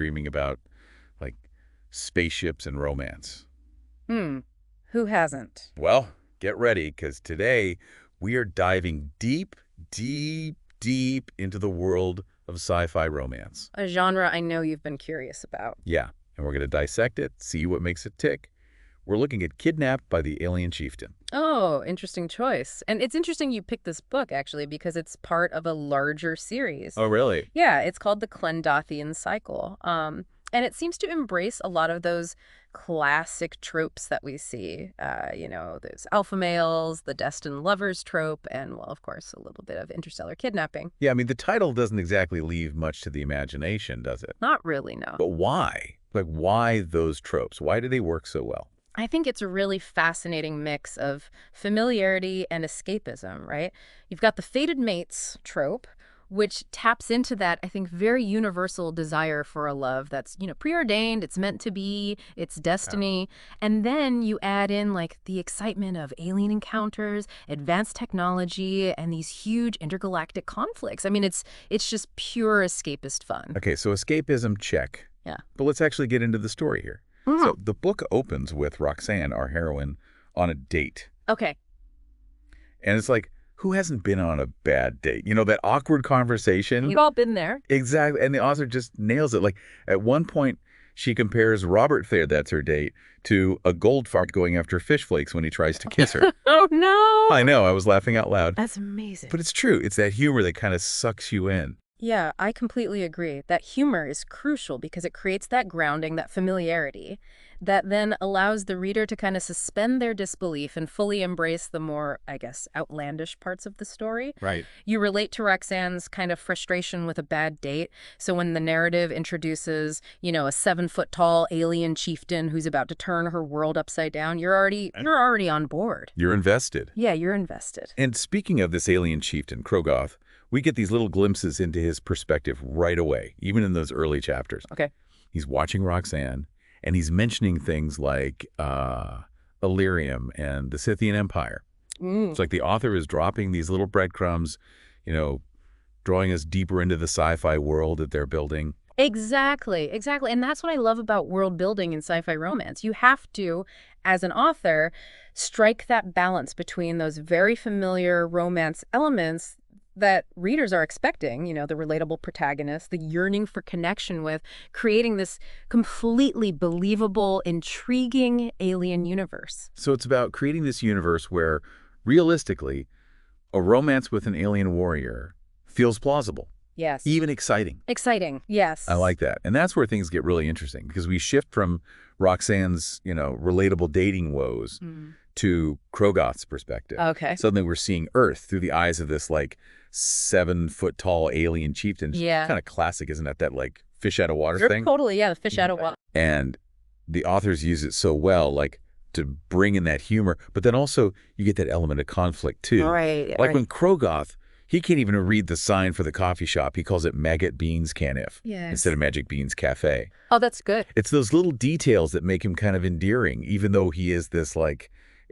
dreaming about, like, spaceships and romance. Who hasn't? Well, get ready, because today we are diving deep, deep, deep into the world of sci-fi romance. A genre I know you've been curious about. Yeah, and we're going to dissect it, see what makes it tick. We're looking at Kidnapped by the Alien Chieftain. Oh, interesting choice. And it's interesting you picked this book, actually, because it's part of a larger series. Oh, really? Yeah, it's called the Klendathian cycle. And it seems to embrace a lot of those classic tropes that we see. There's alpha males, the destined lovers trope, and, well, of course, a little bit of interstellar kidnapping. Yeah, I mean, the title doesn't exactly leave much to the imagination, does it? Not really, no. But why? Like, why those tropes? Why do they work so well? I think it's a really fascinating mix of familiarity and escapism, right? You've got the fated mates trope, which taps into that, I think, very universal desire for a love that's, preordained, it's meant to be, it's destiny. And then you add in, like, the excitement of alien encounters, advanced technology, and these huge intergalactic conflicts. I mean, it's just pure escapist fun. Okay, so escapism, check. Yeah. But let's actually get into the story here. So the book opens with Roxanne, our heroine, on a date. Okay. And it's like, who hasn't been on a bad date? You know, that awkward conversation? We've all been there. Exactly. And the author just nails it. Like, at one point, she compares Robert Thayer, that's her date, to a gold fart going after fish flakes when he tries to kiss her. Oh, no. I know. I was laughing out loud. That's amazing. But it's true. It's that humor that kind of sucks you in. Yeah, I completely agree. That humor is crucial because it creates that grounding, that familiarity, that then allows the reader to kind of suspend their disbelief and fully embrace the more, I guess, outlandish parts of the story. Right. You relate to Roxanne's kind of frustration with a bad date. So when the narrative introduces, a 7-foot-tall alien chieftain who's about to turn her world upside down, you're already on board. You're invested. Yeah, you're invested. And speaking of this alien chieftain, Krogoth, we get these little glimpses into his perspective right away, even in those early chapters. Okay. He's watching Roxanne, and he's mentioning things like Illyrium and the Scythian Empire. It's like the author is dropping these little breadcrumbs, drawing us deeper into the sci-fi world that they're building. Exactly. And that's what I love about world building in sci-fi romance. You have to, as an author, strike that balance between those very familiar romance elements that readers are expecting, the relatable protagonist, the yearning for connection with, creating this completely believable, intriguing alien universe. So it's about creating this universe where, realistically, a romance with an alien warrior feels plausible. Yes. Even exciting. Exciting, yes. I like that. And that's where things get really interesting, because we shift from Roxanne's, relatable dating woes to Krogoth's perspective. Okay. Suddenly we're seeing Earth through the eyes of this, 7-foot-tall alien chieftain. Yeah. Kind of classic, isn't that, like, fish out of water thing? Totally, yeah, the fish out of water. And the authors use it so well, to bring in that humor, but then also you get that element of conflict, too. Right. When Krogoth, he can't even read the sign for the coffee shop. He calls it Maggot Beans Canif instead of Magic Beans Cafe. Oh, that's good. It's those little details that make him kind of endearing, even though he is this,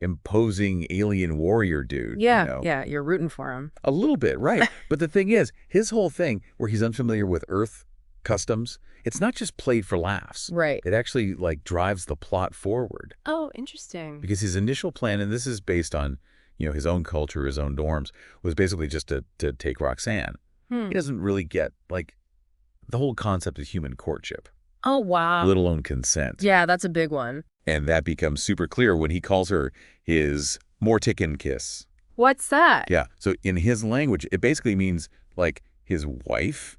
imposing alien warrior dude. Yeah, you're rooting for him. A little bit, right. But the thing is, his whole thing, where he's unfamiliar with Earth customs, it's not just played for laughs. Right. It actually, drives the plot forward. Oh, interesting. Because his initial plan, and this is based on, his own culture, his own norms, was basically just to take Roxanne. He doesn't really get, the whole concept of human courtship. Oh, wow. Let alone consent. Yeah, that's a big one. And that becomes super clear when he calls her his Mortakin kiss. What's that? Yeah. So in his language, it basically means, his wife.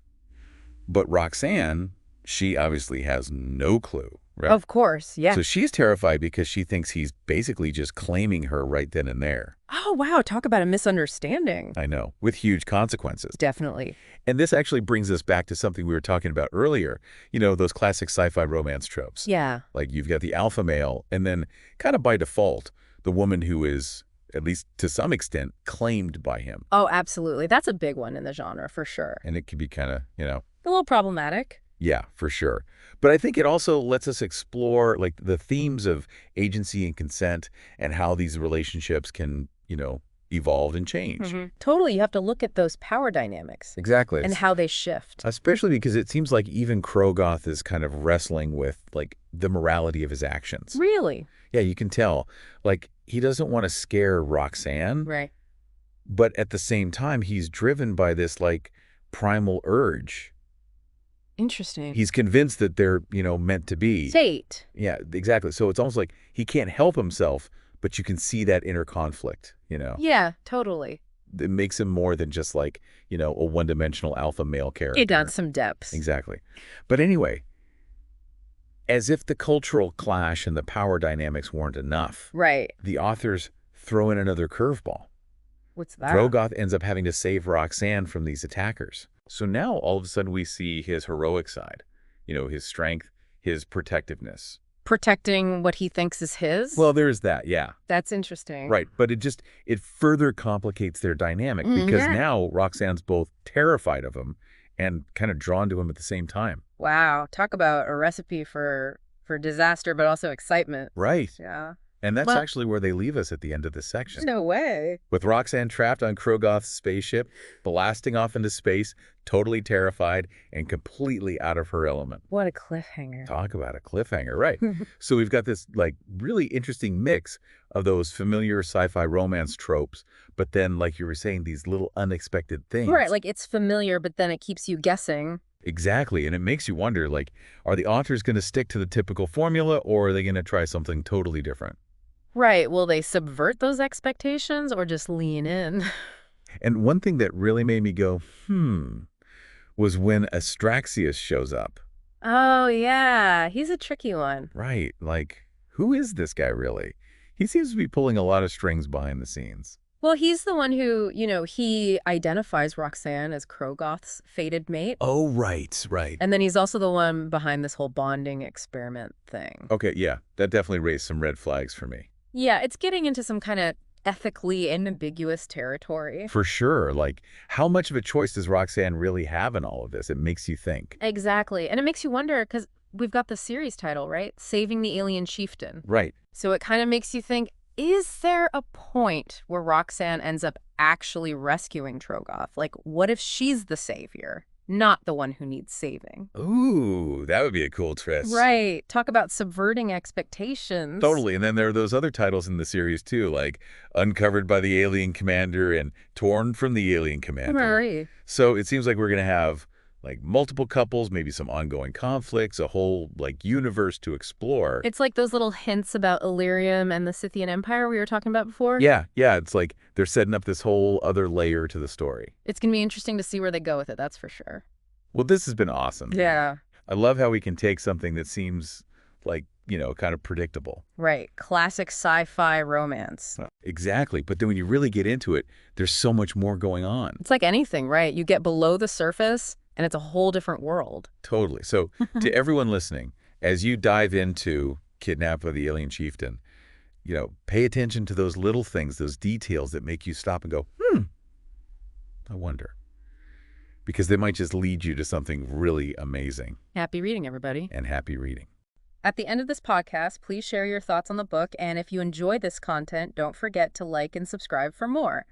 But Roxanne, she obviously has no clue. Right? Of course, yeah. So she's terrified because she thinks he's basically just claiming her right then and there. Oh, wow. Talk about a misunderstanding. I know, with huge consequences. Definitely. And this actually brings us back to something we were talking about earlier, those classic sci-fi romance tropes. Yeah. Like you've got the alpha male, and then kind of by default, the woman who is, at least to some extent, claimed by him. Oh, absolutely. That's a big one in the genre, for sure. And it can be kind of, a little problematic. Yeah, for sure. But I think it also lets us explore, the themes of agency and consent and how these relationships can, evolved and changed. Totally, you have to look at those power dynamics Exactly. and how they shift. Especially because it seems like even Krogoth is kind of wrestling with, like, the morality of his actions. Really? Yeah, you can tell. Like, he doesn't want to scare Roxanne, Right. but at the same time, he's driven by this, like, primal urge. Interesting. He's convinced that they're, meant to be. Fate. Yeah, exactly. So it's almost like he can't help himself, but you can see that inner conflict. Yeah, totally. It makes him more than just like, a one-dimensional alpha male character. It adds some depth. Exactly. But anyway, as if the cultural clash and the power dynamics weren't enough, Right. the authors throw in another curveball. What's that? Krogoth ends up having to save Roxanne from these attackers. So now all of a sudden we see his heroic side, his strength, his protectiveness. Protecting what he thinks is his? Well, there's that, yeah. That's interesting. Right, but it further complicates their dynamic because now Roxanne's both terrified of him and kind of drawn to him at the same time. Wow, talk about a recipe for disaster, but also excitement. Right. Yeah. And that's actually where they leave us at the end of this section. No way. With Roxanne trapped on Krogoth's spaceship, blasting off into space, totally terrified, and completely out of her element. What a cliffhanger. Talk about a cliffhanger, right? So we've got this, like, really interesting mix of those familiar sci-fi romance tropes, but then, like you were saying, these little unexpected things. Right, like it's familiar, but then it keeps you guessing. Exactly, and it makes you wonder, like, are the authors going to stick to the typical formula, or are they going to try something totally different? Right. Will they subvert those expectations or just lean in? And one thing that really made me go, was when Astraxius shows up. Oh, yeah. He's a tricky one. Right. Like, who is this guy really? He seems to be pulling a lot of strings behind the scenes. Well, he's the one who, he identifies Roxanne as Krogoth's fated mate. Oh, right, right. And then he's also the one behind this whole bonding experiment thing. Okay, yeah. That definitely raised some red flags for me. Yeah, it's getting into some kind of ethically ambiguous territory. For sure. Like, how much of a choice does Roxanne really have in all of this? It makes you think. Exactly. And it makes you wonder, because we've got the series title, right? Saving the Alien Chieftain. Right. So it kind of makes you think, is there a point where Roxanne ends up actually rescuing Krogoth? Like, what if she's the savior, not the one who needs saving? Ooh, that would be a cool twist. Right. Talk about subverting expectations. Totally. And then there are those other titles in the series, too, like Uncovered by the Alien Commander and Torn from the Alien Commander. Right. So it seems like we're going to have, like, multiple couples, maybe some ongoing conflicts, a whole, like, universe to explore. It's like those little hints about Illyrium and the Scythian Empire we were talking about before. Yeah. It's like they're setting up this whole other layer to the story. It's going to be interesting to see where they go with it, that's for sure. Well, this has been awesome. Yeah. I love how we can take something that seems like, kind of predictable. Right. Classic sci-fi romance. Exactly. But then when you really get into it, there's so much more going on. It's like anything, right? You get below the surface and it's a whole different world. Totally. So to everyone listening, as you dive into Kidnap of the Alien Chieftain, pay attention to those little things, those details that make you stop and go, I wonder. Because they might just lead you to something really amazing. Happy reading, everybody. And happy reading. At the end of this podcast, please share your thoughts on the book. And if you enjoy this content, don't forget to like and subscribe for more.